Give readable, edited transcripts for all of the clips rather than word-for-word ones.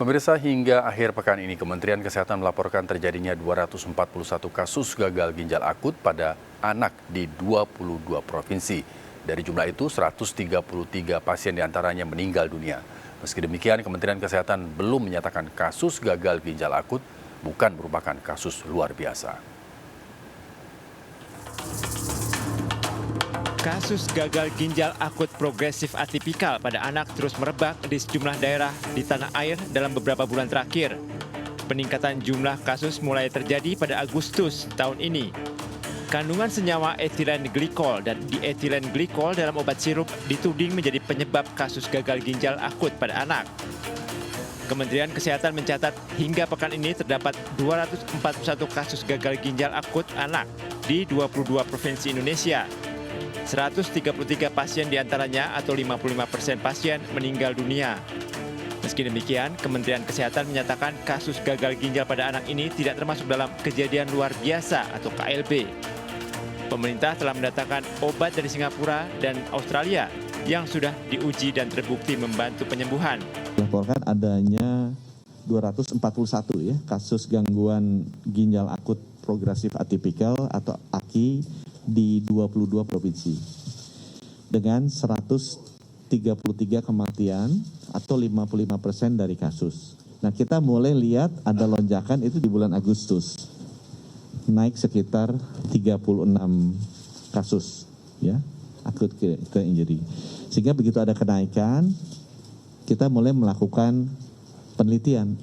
Pemirsa, hingga akhir pekan ini Kementerian Kesehatan melaporkan terjadinya 241 kasus gagal ginjal akut pada anak di 22 provinsi. Dari jumlah itu, 133 pasien diantaranya meninggal dunia. Meski demikian, Kementerian Kesehatan belum menyatakan kasus gagal ginjal akut bukan merupakan kasus luar biasa. Kasus gagal ginjal akut progresif atipikal pada anak terus merebak di sejumlah daerah di tanah air dalam beberapa bulan terakhir. Peningkatan jumlah kasus mulai terjadi pada Agustus tahun ini. Kandungan senyawa etilen glikol dan dietilen glikol dalam obat sirup dituding menjadi penyebab kasus gagal ginjal akut pada anak. Kementerian Kesehatan mencatat hingga pekan ini terdapat 241 kasus gagal ginjal akut anak di 22 provinsi Indonesia. 133 pasien diantaranya atau 55% pasien meninggal dunia. Meski demikian, Kementerian Kesehatan menyatakan kasus gagal ginjal pada anak ini tidak termasuk dalam kejadian luar biasa atau KLB. Pemerintah telah mendatangkan obat dari Singapura dan Australia yang sudah diuji dan terbukti membantu penyembuhan. Dilaporkan adanya 241 ya kasus gangguan ginjal akut progresif atipikal atau AKI di 22 provinsi dengan 133 kematian atau 55% dari kasus. Nah, kita mulai lihat ada lonjakan itu di bulan Agustus. Naik sekitar 36 kasus ya, akut ke injury. Sehingga begitu ada kenaikan, kita mulai melakukan penelitian.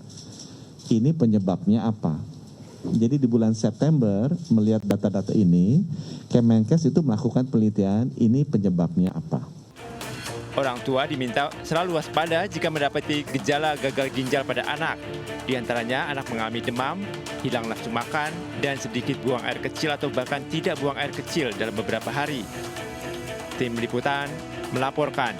Ini penyebabnya apa? Jadi di bulan September melihat data-data ini, Kemenkes itu melakukan penelitian ini penyebabnya apa. Orang tua diminta selalu waspada jika mendapati gejala gagal ginjal pada anak. Di antaranya anak mengalami demam, hilang nafsu makan, dan sedikit buang air kecil atau bahkan tidak buang air kecil dalam beberapa hari. Tim Liputan melaporkan.